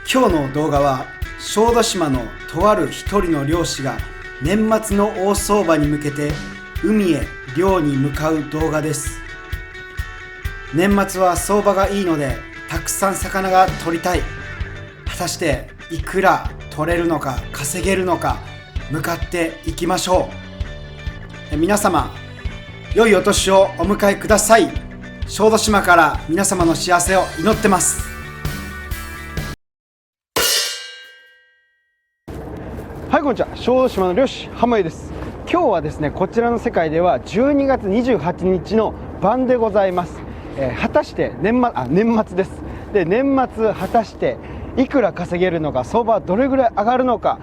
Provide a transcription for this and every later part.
今日の動画は小豆島のとある一人の漁師が年末の大相場に向けて海へ漁に向かう動画です。年末は相場がいいのでたくさん魚が取りたい。果たしていくら取れるのか稼げるのか向かっていきましょう。皆様良いお年をお迎えください。小豆島から皆様の幸せを祈ってます。はい、こんにちは。小豆島の漁師浜井です。今日はですね、こちらの世界では12月28日の晩でございます。果たして年末です。で、年末果たしていくら稼げるのか、相場はどれぐらい上がるのか、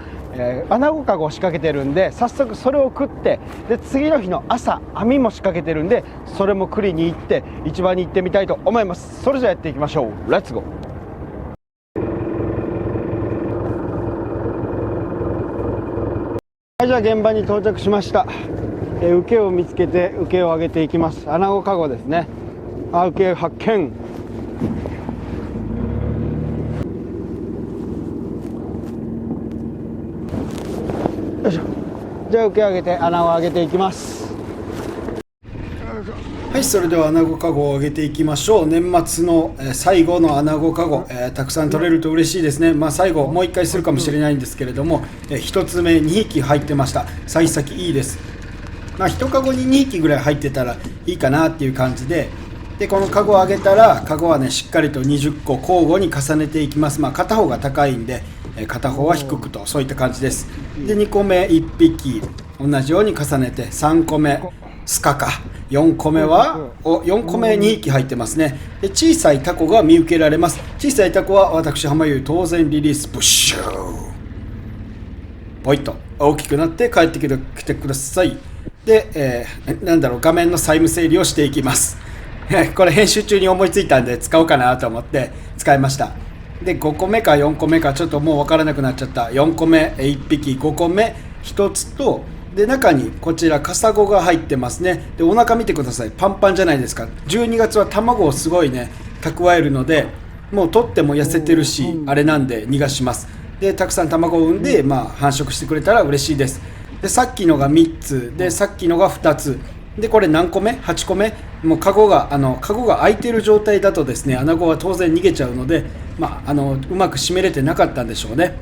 穴子かごを仕掛けてるんで、早速それを食って、で次の日の朝網も仕掛けてるんで、それも繰りに行って市場に行ってみたいと思います。それじゃあやっていきましょう。レッツゴー。はい、じゃあ現場に到着しました。受けを見つけて受けを上げていきます。穴子かごですね。受け発見。よいしょ。じゃあ受け上げて穴を上げていきます。はい、それでは穴子かごを上げていきましょう。年末の最後の穴子かご、たくさん取れると嬉しいですね。最後もう1回するかもしれないんですけれども、1つ目2匹入ってました。幸先いいです。1かごに2匹ぐらい入ってたらいいかなっていう感じで、このかごを上げたら、かごはねしっかりと20個交互に重ねていきます。片方が高いんで片方は低くと、そういった感じです。で2個目1匹同じように重ねて、3個目スカか、4個目は4個目2匹入ってますね。で小さいタコが見受けられます。小さいタコは私浜優当然リリース、プッシューポイッと大きくなって帰ってきてください。で、画面の債務整理をしていきます。これ編集中に思いついたんで使おうかなと思って使いました。で5個目か4個目かちょっともう分からなくなっちゃった。4個目1匹、5個目1つと、で中にこちらカサゴが入ってますね。でお腹見てください、パンパンじゃないですか。12月は卵をすごいね蓄えるので、もう取っても痩せてるし、あれなんで逃がします。でたくさん卵を産んで、繁殖してくれたら嬉しいです。でさっきのが3つで、さっきのが2つで、これ何個目 ?8 個目。もうカゴが開いている状態だとですね、穴子は当然逃げちゃうので、うまく締めれてなかったんでしょうね。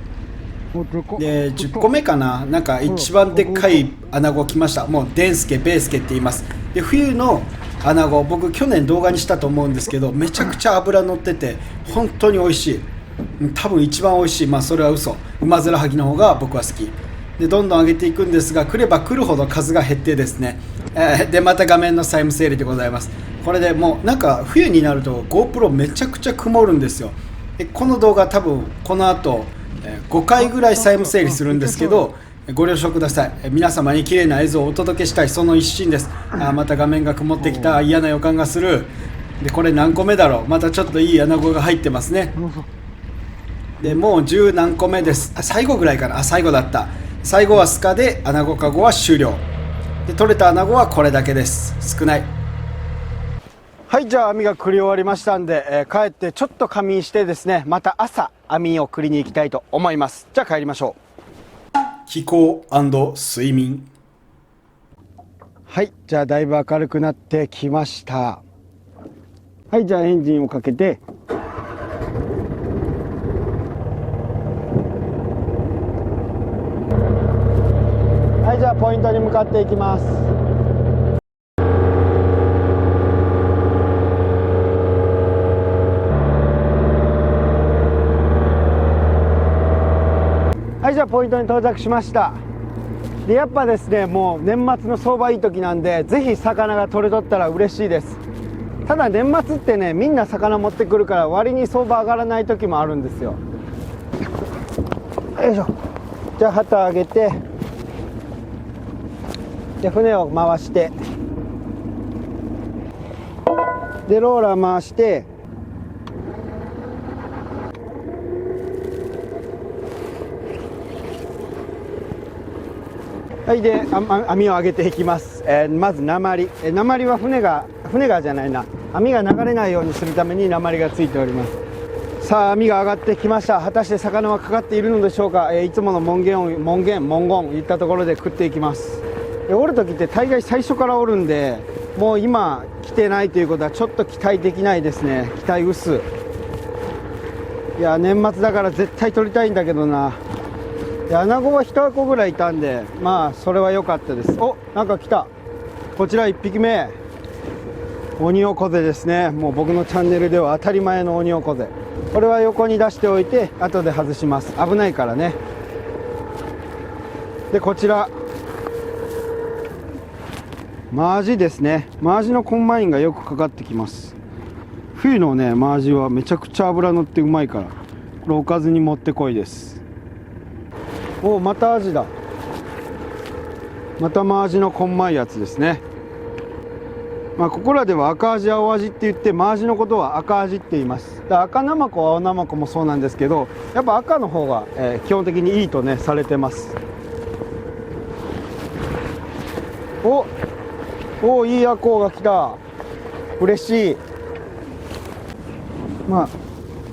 で10個目かな、一番でっかい穴子来ました。もうデンスケベースケって言います。で冬の穴子、僕去年動画にしたと思うんですけど、めちゃくちゃ脂乗ってて本当に美味しい。多分一番美味しい。それは嘘。馬面はぎの方が僕は好きで、どんどん上げていくんですが、来れば来るほど数が減ってですね、でまた画面の債務整理でございます。これでもう冬になると GoPro めちゃくちゃ曇るんですよ。でこの動画多分この後5回ぐらい債務整理するんですけど、ご了承ください。皆様に綺麗な映像をお届けしたい、その一心です。また画面が曇ってきた。嫌な予感がする。でこれ何個目だろう。またちょっといい穴子が入ってますね。でもう10何個目です。最後ぐらいかな。最後だった。最後はスカで穴子かごは終了で、取れた穴子はこれだけです。少ない。はい、じゃあ網が繰り終わりましたんで、帰ってちょっと仮眠してですね、また朝網を繰りに行きたいと思います。じゃあ帰りましょう。飛行&睡眠。はい、じゃあだいぶ明るくなってきました。はい、じゃあエンジンをかけて、はい、じゃあポイントに向かっていきます。はい、じゃあポイントに到着しました。でやっぱですね、もう年末の相場いい時なんで、ぜひ魚が取れとったら嬉しいです。ただ年末ってね、みんな魚持ってくるから割に相場上がらない時もあるんですよ。よいしょ。じゃあ旗上げて、で船を回して、でローラー回して、はい、で網を上げていきます。まず鉛は船がじゃないな、網が流れないようにするために鉛がついております。さあ網が上がってきました。果たして魚はかかっているのでしょうか。いつもの文言いったところで食っていきます。おる時って大概最初からおるんで、もう今来てないということはちょっと期待できないですね。期待薄。いや年末だから絶対取りたいんだけどな。アナゴは1箱ぐらいいたんで、まあそれは良かったです。お、なんか来た。こちら1匹目、オニオコゼですね。もう僕のチャンネルでは当たり前のオニオコゼ。これは横に出しておいて後で外します。危ないからね。でこちらマアジですね。マアジのコンマインがよくかかってきます。冬のねマアジはめちゃくちゃ脂乗ってうまいから、これおかずにもってこいです。お、またアジだ。またマアジのコンマイやつですね。まあここらでは赤アジ青アジって言って、マアジのことは赤アジって言います。赤ナマコ青ナマコもそうなんですけど、やっぱ赤の方が、基本的にいいとねされてます。お、いいアコウが来た。嬉しい。まあ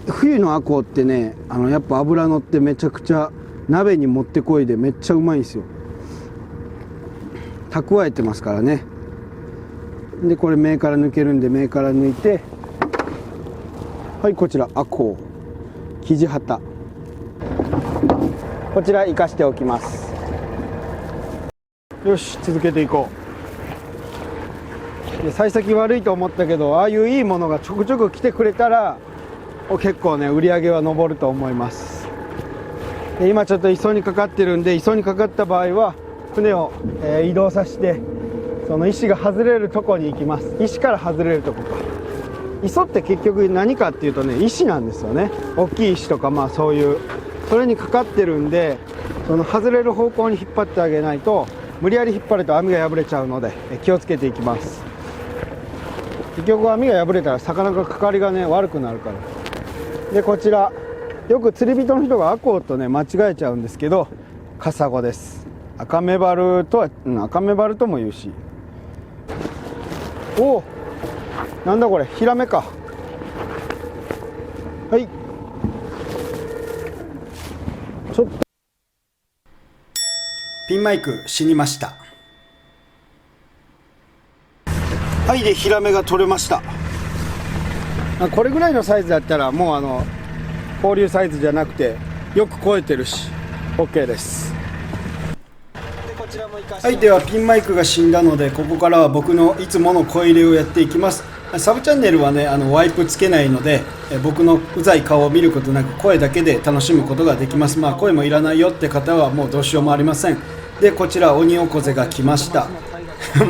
冬のアコウってね、やっぱ脂乗ってめちゃくちゃ鍋にもってこいでめっちゃうまいんですよ。蓄えてますからね。でこれ目から抜けるんで、目から抜いて、はい、こちらアコウキジハタ、こちら生かしておきます。よし、続けていこう。で幸先悪いと思ったけど、ああいういいものがちょくちょく来てくれたら結構ね売り上げは上ると思います。で今ちょっと磯にかかってるんで、磯にかかった場合は船を、移動させて、その石が外れるとこに行きます。石から外れるとこか。磯って結局何かっていうとね、石なんですよね。大きい石とか、まあそういうそれにかかってるんで、その外れる方向に引っ張ってあげないと、無理やり引っ張ると網が破れちゃうので気をつけていきます。結局網が破れたら魚がかかりがね悪くなるから。でこちらよく釣り人の人がアコウとね間違えちゃうんですけど、カサゴです。赤メバルとは、赤メバルとも言うし。おお、なんだこれ、ヒラメか。はい、ちょっとピンマイク死にました。はい、でヒラメが取れました。これぐらいのサイズだったらもう放流サイズじゃなくてよく超えてるし OK です。はい、ではピンマイクが死んだので、ここからは僕のいつもの声入れをやっていきます。サブチャンネルはねワイプつけないので、僕のうざい顔を見ることなく声だけで楽しむことができます。まあ声もいらないよって方はもうどうしようもありません。でこちらオニオコゼが来ました。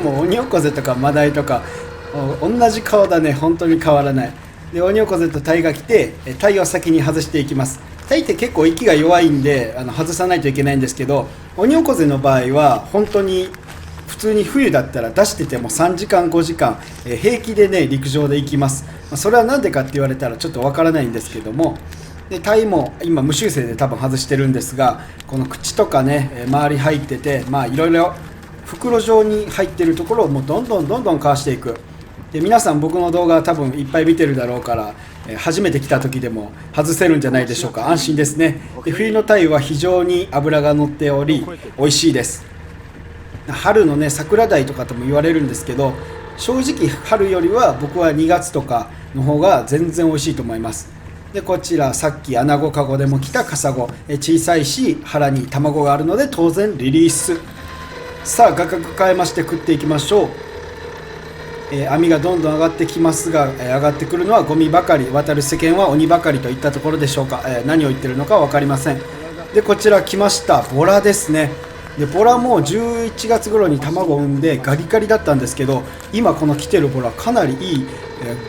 もうオニオコゼとかマダイとか同じ顔だね、本当に変わらない。でオニオコゼとタイが来て、タイを先に外していきます。タイって結構息が弱いんで外さないといけないんですけど、オニオコゼの場合は本当に普通に冬だったら出してても3時間5時間、平気でね陸上で行きます。それは何でかって言われたらちょっとわからないんですけども、でタイも今無修正で多分外してるんですが、この口とかね周り入ってて、まあいろいろ袋状に入ってるところをもうどんどんかわしていく。で皆さん僕の動画多分いっぱい見てるだろうから、初めて来た時でも外せるんじゃないでしょうか。安心ですね。で冬のタイは非常に脂が乗っており美味しいです。春のね桜鯛とかとも言われるんですけど、正直春よりは僕は2月とかの方が全然美味しいと思います。でこちらさっきアナゴカゴでも来たカサゴ、小さいし腹に卵があるので当然リリース。さあ画角変えまして食っていきましょう。網がどんどん上がってきますが、上がってくるのはゴミばかり、渡る世間は鬼ばかりといったところでしょうか。何を言ってるのか分かりません。でこちら来ましたボラですね。でボラも11月頃に卵を産んでガリガリだったんですけど、今この来てるボラかなりいい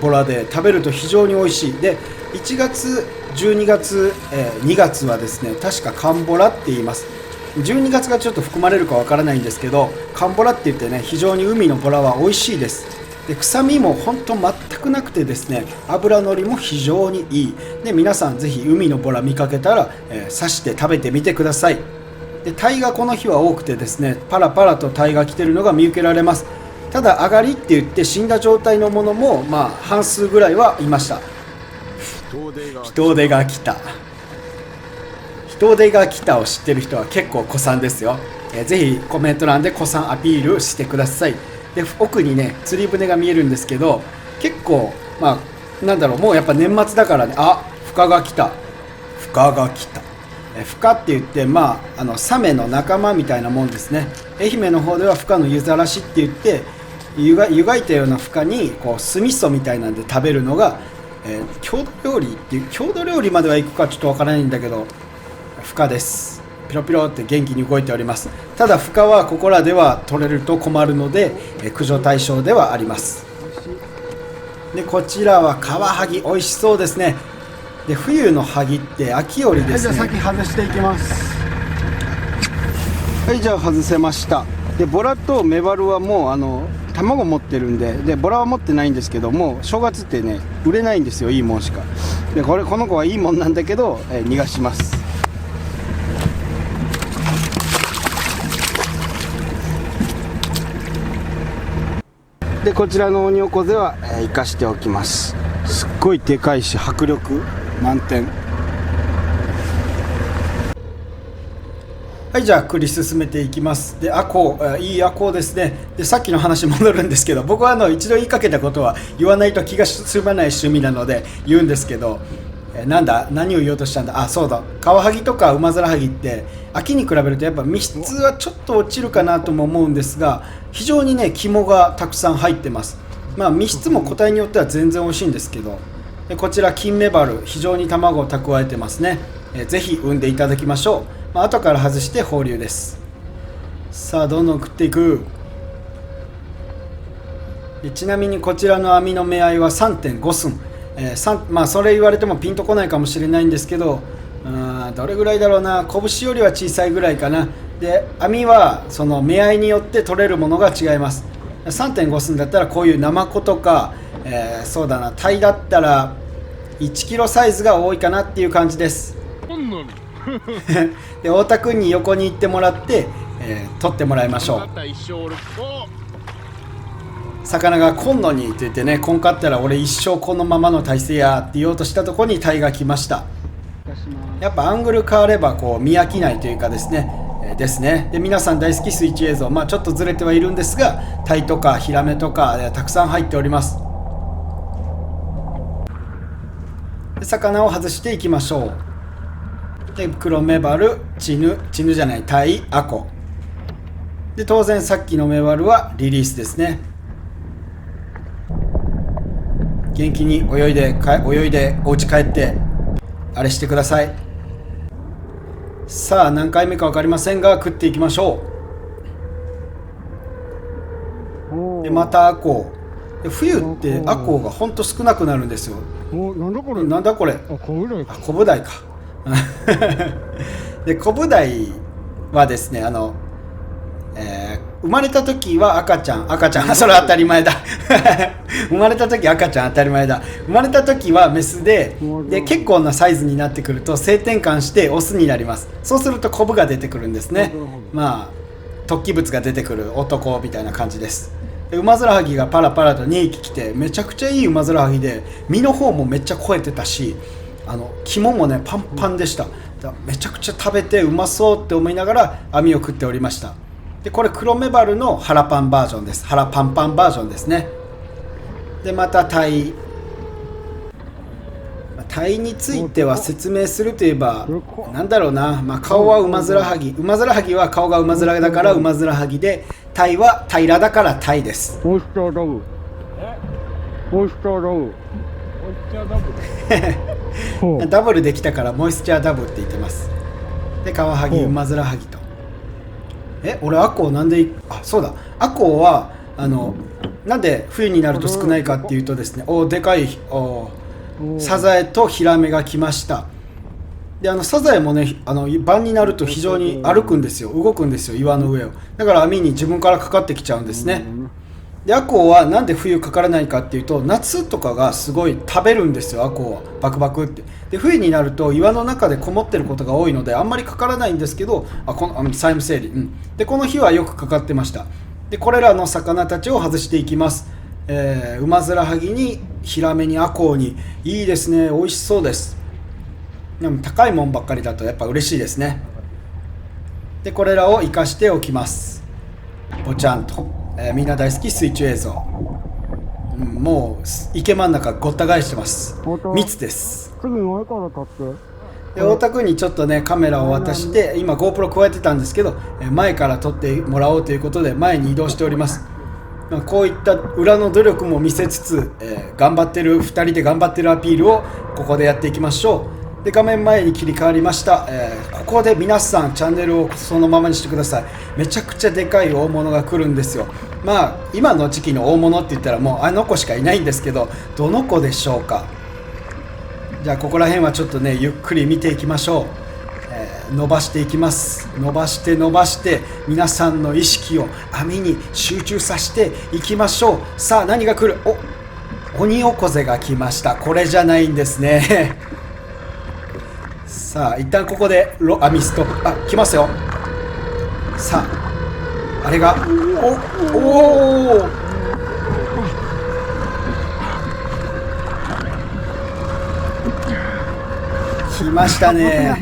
ボラで食べると非常に美味しい。で1月12月、2月はですね確かカンボラって言います。12月がちょっと含まれるかわからないんですけど、カンボラって言ってね非常に海のボラは美味しいです。で臭みも本当全くなくてですね、脂のりも非常にいい。で皆さんぜひ海のボラ見かけたら、刺して食べてみてください。でタイがこの日は多くてですね、パラパラとタイが来てるのが見受けられます。ただ上がりって言って死んだ状態のものもまあ半数ぐらいはいました。人手が来た。人手が来たを知ってる人は結構古参ですよ。ぜひコメント欄で古参アピールしてください。で、奥にね釣り船が見えるんですけど、結構まあなんだろう、もうやっぱ年末だからね、あ、深が来た。深が来た。深って言って、まあサメの仲間みたいなもんですね。愛媛の方では深の湯ざらしって言って、湯がいたような深にこう酢味噌みたいなんで食べるのが、郷土料理っていう、郷土料理まではいくかちょっとわからないんだけど、深です。ピロピロって元気に動いております。ただ深はここらでは取れると困るので、駆除対象ではあります。でこちらはカワハギ、美味しそうですね。で冬のハギって秋よりですね。はい、じゃあ先外していきます。はい、じゃあ外せました。でボラとメバルはもう卵持ってるんで、ボラは持ってないんですけども、正月ってね売れないんですよ、いいもんしか。でこの子はいいもんなんだけど、逃がします。でこちらのオニオコゼは生かしておきます。すっごいでかいし迫力満点。はい、じゃあ繰り進めていきます。でアコウ、いいアコウですね。でさっきの話戻るんですけど、僕は一度言いかけたことは言わないと気が済まない趣味なので言うんですけど、何を言おうとしたんだ。あ、そうだ、カワハギとかウマヅラハギって秋に比べるとやっぱ身質はちょっと落ちるかなとも思うんですが、非常にね肝がたくさん入ってます。まあ身質も個体によっては全然美味しいんですけど、でこちら金メバル、非常に卵を蓄えてますね。ぜひ産んでいただきましょう。後から外して放流です。さあどんどん食っていく。でちなみにこちらの網の目合いは 3.5 寸。まあそれ言われてもピンとこないかもしれないんですけど、どれぐらいだろうな、拳よりは小さいぐらいかな。で網はその目合いによって取れるものが違います。 3.5 寸だったらこういうナマコとか、そうだな、タイだったら1キロサイズが多いかなっていう感じです。で太田くんに横に行ってもらって、取ってもらいましょう。魚が来んのにって言ってね、こんかったら俺一生このままの体勢やって言おうとしたところにタイが来ました。やっぱアングル変わればこう見飽きないというかですね、で皆さん大好き水中映像、ちょっとずれてはいるんですが、タイとかヒラメとか、たくさん入っております。で魚を外していきましょう。で黒メバル、チヌじゃない、タイ、アコで、当然さっきのメバルはリリースですね。元気に泳いでお家帰ってあれしてください。さあ何回目か分かりませんが食っていきましょう。でまたアコウ。冬ってアコウがほんと少なくなるんですよ。なんだこれ、コブダイか。でコブダイはですね、生まれた時は赤ちゃんそれ当たり前だ。生まれた時赤ちゃん当たり前だ。生まれた時はメスで結構なサイズになってくると性転換してオスになります。そうするとコブが出てくるんですね。まあ突起物が出てくる男みたいな感じです。でウマヅラハギがパラパラと2匹来て、めちゃくちゃいいウマヅラハギで、身の方もめっちゃ肥えてたし、肝もねパンパンでした。めちゃくちゃ食べてうまそうって思いながら網を食っておりました。でこれ黒メバルの腹パンバージョンです。腹パンパンバージョンですね。でまたタイについては説明するといえばなんだろうな、顔はウマヅラハギは顔がウマヅラだからウマヅラハギで、タイはタイラだからタイです。モイスチャーダブダブルできたからモイスチャーダブって言ってます。でカワハギ、ウマヅラハギと。俺アコウなんで、そうだ、アコウはなんで冬になると少ないかっていうとですね、でかいサザエとヒラメが来ました。でサザエもね晩になると非常に歩くんですよ、動くんですよ、岩の上を。だから網に自分からかかってきちゃうんですね。でアコウはなんで冬かからないかっていうと、夏とかがすごい食べるんですよ、アコウはバクバクって。で冬になると岩の中でこもってることが多いのであんまりかからないんですけど、債務整理、でこの日はよくかかってました。でこれらの魚たちを外していきます。馬面はぎにヒラメにアコウに、いいですね、美味しそうです。でも高いもんばっかりだとやっぱ嬉しいですね。でこれらを生かしておきます。ぼちゃんと、みんな大好き水中映像、もう池真ん中ごった返してます。密です。次前から撮って。で太田君にちょっとねカメラを渡して、今 GoPro 加えてたんですけど、前から撮ってもらおうということで前に移動しております。こういった裏の努力も見せつつ、頑張ってる2人で頑張ってるアピールをここでやっていきましょう。で画面前に切り替わりました。ここで皆さんチャンネルをそのままにしてください。めちゃくちゃでかい大物が来るんですよ。まあ今の時期の大物って言ったらもうあの子しかいないんですけど、どの子でしょうか。じゃあここら辺はちょっとねゆっくり見ていきましょう。伸ばしていきます。伸ばして皆さんの意識を網に集中させていきましょう。さあ何が来る。オニオコゼが来ました。これじゃないんですねさあ一旦ここで網ストップ。あ、来ますよ。さああれがお来ましたね。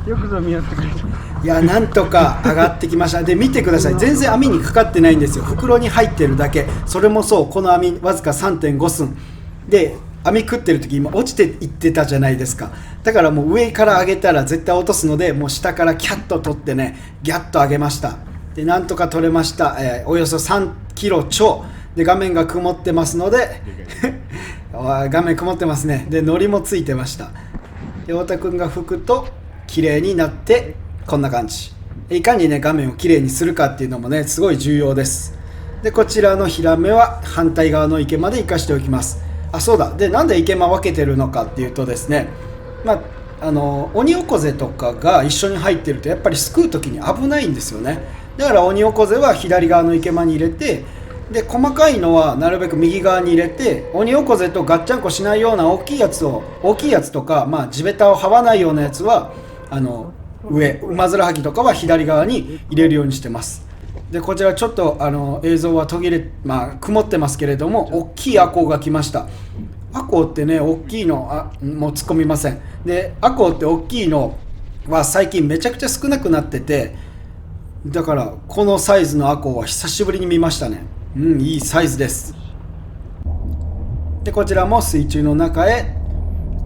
よくぞ見やってくれた。いやなんとか上がってきました。で見てください、全然網にかかってないんですよ。袋に入ってるだけ。それもそう、この網わずか 3.5 寸で網食ってる時今落ちていってたじゃないですか。だからもう上から上げたら絶対落とすので、もう下からキャッと取ってねギャッと上げました。でなんとか取れました。およそ3キロ超で画面が曇ってますので画面曇ってますね。で海苔もついてました。で太田くんが拭くと綺麗になってこんな感じ。いかにね画面を綺麗にするかっていうのもねすごい重要です。でこちらのヒラメは反対側の池まで生かしておきます。あ、そうだ。でなんで池間分けてるのかっていうとですね、オニオコゼとかが一緒に入ってるとやっぱりすくう時に危ないんですよね。だからオニオコゼは左側の池間に入れて、で細かいのはなるべく右側に入れて、オニオコゼとガッチャンコしないような大きいやつとか、地べたを這わないようなやつは上馬面はぎとかは左側に入れるようにしてます。でこちらちょっと映像は曇ってますけれども、大きいアコウが来ました。アコウってね大きいのもう突っ込みません。でアコウって大きいのは最近めちゃくちゃ少なくなってて、だからこのサイズのアコウは久しぶりに見ましたね。いいサイズです。でこちらも水中の中へ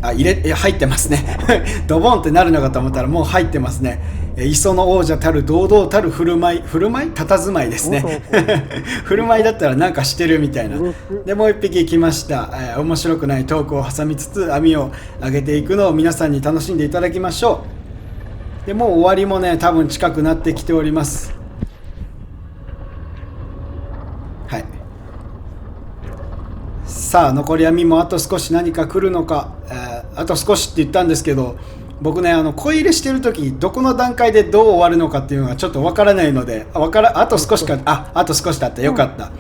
入ってますねドボンってなるのかと思ったらもう入ってますね。磯の王者たる堂々たる振る舞い佇まいですね振る舞いだったらなんかしてるみたいな。でもう一匹来ました。面白くないトークを挟みつつ網を上げていくのを皆さんに楽しんでいただきましょう。でもう終わりもね多分近くなってきております。はい、さあ残り網もあと少し何か来るのか。あと少しって言ったんですけど、僕ね声入れしてる時どこの段階でどう終わるのかっていうのがちょっとわからないので、あと少しだった。よかった。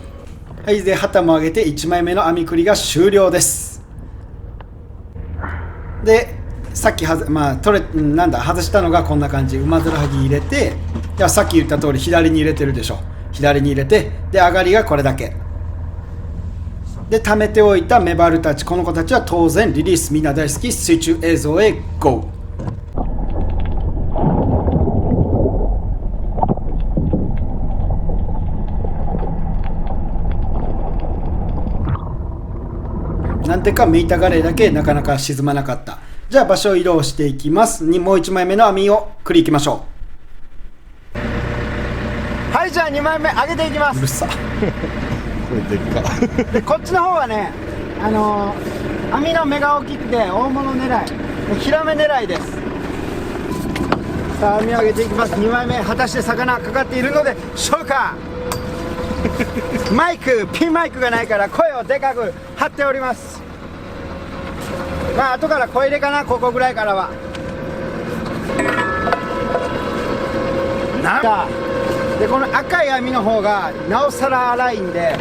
はい、で旗も上げて1枚目の網繰りが終了です。でさっき外したのがこんな感じ。馬面はぎ入れて、さっき言った通り左に入れてるでしょ。左に入れて、で上がりがこれだけで、貯めておいたメバルたち、この子たちは当然リリース。みんな大好き水中映像へ GO。 なんてかメイタガレーだけなかなか沈まなかった。じゃあ場所を移動していきます。もう1枚目の網を繰りいきましょう。はい、じゃあ2枚目上げていきます。うるさこれでっかでこっちの方はね網の目がを切って大物狙い、ヒラメ狙いです。さあ網を上げていきます。2枚目果たして魚かかっているのでしょうかピンマイクがないから声をでかく張っております。後から声入れかな、ここぐらいからは。でこの赤い網の方がなおさら粗いんで、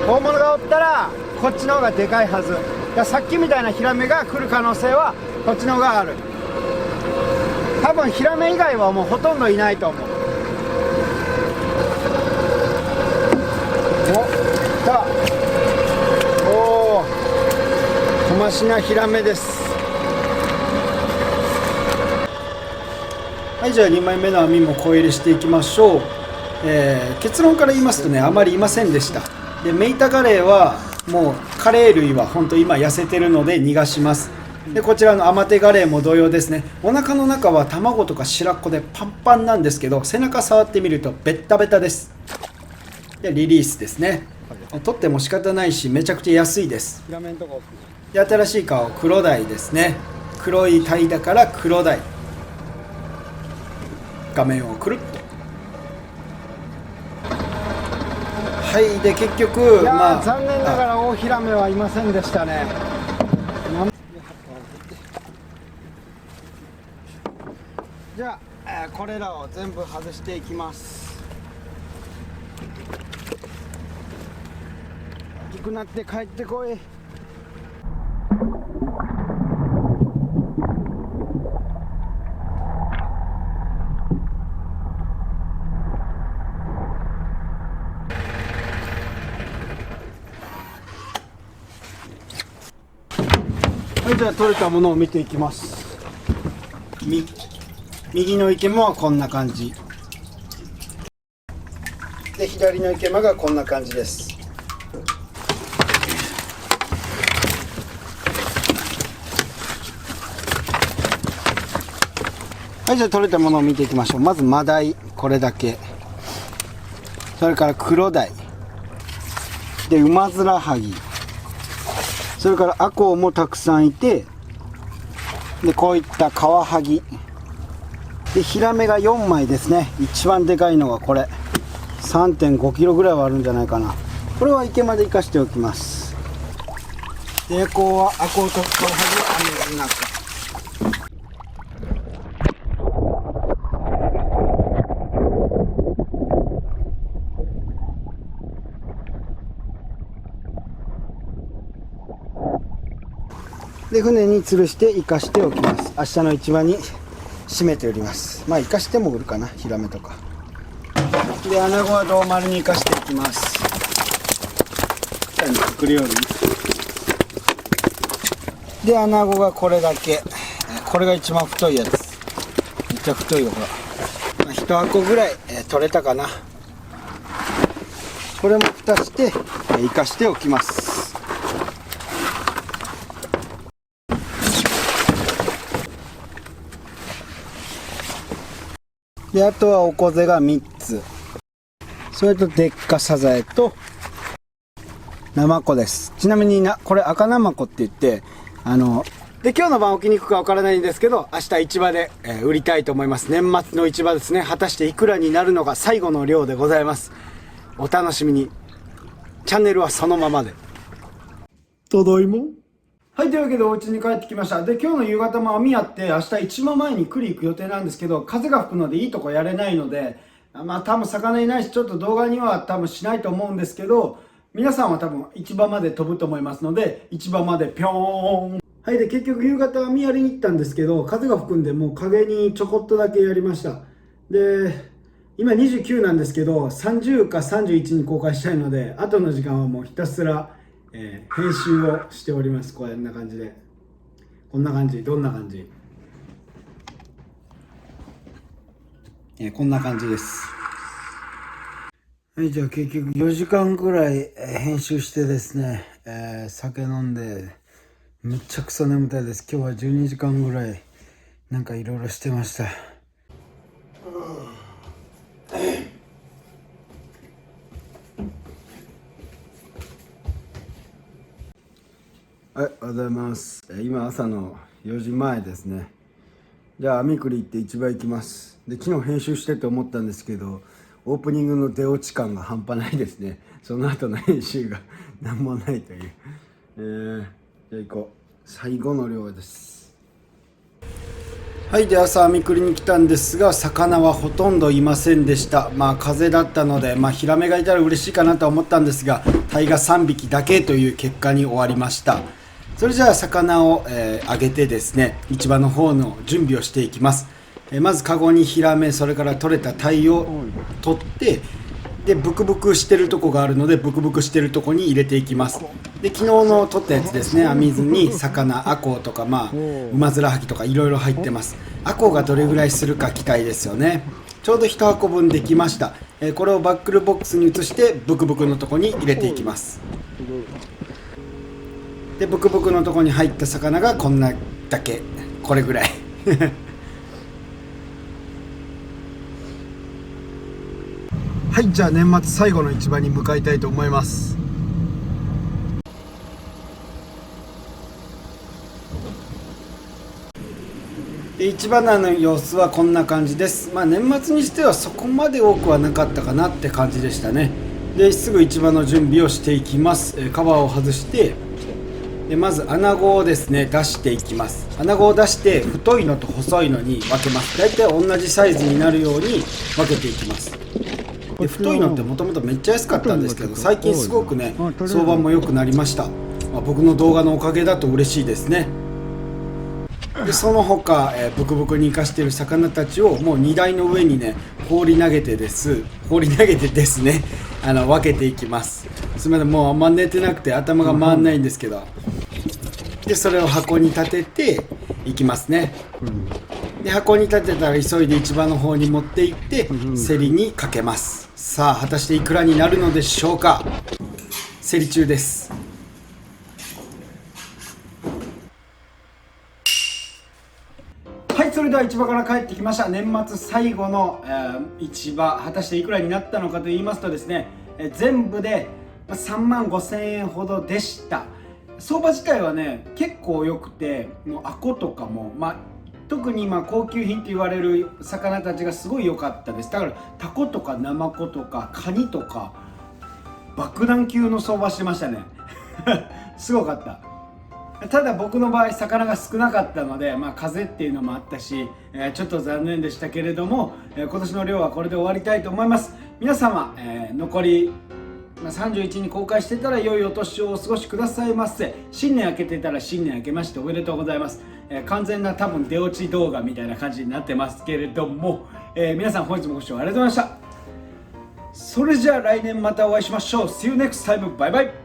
大物がおったらこっちの方がでかいはず。さっきみたいなヒラメが来る可能性はこっちの方がある。多分ヒラメ以外はもうほとんどいないと思う。さあましなヒラメです。はい、じゃあ2枚目の網も小入れしていきましょう。結論から言いますとね、あまりいませんでした。でメイタカレーはもうカレー類は本当今痩せてるので逃がします。でこちらのアマテガレーも同様ですね。お腹の中は卵とか白子でパンパンなんですけど、背中触ってみるとベッタベタです。でリリースですね。取っても仕方ないしめちゃくちゃ安いです。ヒラメのとこで新しい顔黒鯛ですね。黒い鯛だから黒鯛。画面をくるっと。はいで結局いや残念ながら大ヒラメはいませんでしたね。じゃあ、これらを全部外していきます。大きくなって帰ってこい。はい、じゃあ取れたものを見ていきます。右の池間はこんな感じで、左の池間がこんな感じです。はい、じゃあ取れたものを見ていきましょう。まずマダイ、これだけ。それから黒鯛で、ウマヅラハギ、それからアコウもたくさんいて、でこういったカワハギで、ヒラメが4枚ですね。一番でかいのがこれ 3.5 キロぐらいはあるんじゃないかな。これは池まで生かしておきます。でアコウとカワハギは網の中。で船に吊るして生かしておきます。明日の市場に締めております。まあ生かしても売るかな、ヒラメとかで。アナゴは胴丸に生かしていきます。下にくるように。でアナゴがこれだけ。これが一番太いやつ。めっちゃ太いよほら。まあ、1箱ぐらい、取れたかな。これも蓋して生かしておきます。であとはおこぜが3つ、それとでっかサザエとナマコです。ちなみにこれ赤ナマコって言って、で今日の晩置きに行くかわからないんですけど、明日市場で、売りたいと思います。年末の市場ですね。果たしていくらになるのか、最後の量でございます。お楽しみに。チャンネルはそのままで。ただいま。はい、というわけでお家に帰ってきました。で、今日の夕方も網やって、明日市場前に栗行く予定なんですけど、風が吹くのでいいとこやれないので、まあ多分魚いないし、ちょっと動画には多分しないと思うんですけど、皆さんは多分市場まで飛ぶと思いますので、市場までぴょーん。はい、で、結局夕方網やりに行ったんですけど、風が吹くんで、もう陰にちょこっとだけやりました。で、今29なんですけど、30か31に公開したいので、後の時間はもうひたすら、編集をしております。こんな感じで。こんな感じ。どんな感じ？こんな感じです。はい、じゃあ結局4時間ぐらい編集してですね、酒飲んで、めちゃくそ眠たいです。今日は12時間ぐらい、なんかいろいろしてました。はい、おはようございます。今朝の4時前ですね。じゃあ網栗行って市場行きます。で昨日編集してて思ったんですけど、オープニングの出落ち感が半端ないですね。その後の編集が何もないという。じゃあ行こう。最後の量です。はい、で朝網栗に来たんですが、魚はほとんどいませんでした。まあ風だったので、ヒラメがいたら嬉しいかなと思ったんですが、タイが3匹だけという結果に終わりました。それじゃあ魚を、揚げてですね、市場の方の準備をしていきます。まずカゴにヒラメ、それから取れた鯛を取って、でブクブクしてるとこがあるのでブクブクしてるとこに入れていきます。で昨日の取ったやつですね、網酢に魚、アコウとかウマヅラハギとかいろいろ入ってます。アコウがどれぐらいするか期待ですよね。ちょうど1箱分できました。これをバックルボックスに移してブクブクのとこに入れていきます。でブクブクのとこに入った魚がこんなだけ、これぐらいはい、じゃあ年末最後の市場に向かいたいと思います。で市場内の様子はこんな感じです。年末にしてはそこまで多くはなかったかなって感じでしたね。ですぐ市場の準備をしていきます。カバーを外してでまず穴子をですね出していきます。穴子を出して太いのと細いのに分けます。だいたい同じサイズになるように分けていきます。で太いのってもともとめっちゃ安かったんですけど、最近すごくね相場も良くなりました。僕の動画のおかげだと嬉しいですね。でその他、ブクブクに生かしている魚たちをもう荷台の上にね放り投げてですね分けていきます。すみません、もうあんま寝てなくて頭が回んないんですけど、でそれを箱に立てていきますね。で箱に立てたら急いで市場の方に持って行って競りにかけます。さあ果たしていくらになるのでしょうか。競り中です。はい、それでは市場から帰ってきました。年末最後の、市場、果たしていくらになったのかと言いますとですね、全部で3万5,000円ほどでした。相場自体はね結構良くて、もうアコとかも特に高級品と言われる魚たちがすごい良かったです。だからタコとかナマコとかカニとか爆弾級の相場してましたねすごかった。ただ僕の場合魚が少なかったので、風っていうのもあったし、ちょっと残念でしたけれども、今年の漁はこれで終わりたいと思います。皆様、残り31に公開してたら良いお年をお過ごしくださいませ。新年明けてたら新年明けましておめでとうございます。完全な多分出落ち動画みたいな感じになってますけれども、皆さん本日もご視聴ありがとうございました。それじゃあ来年またお会いしましょう。See you next time. バイバイ。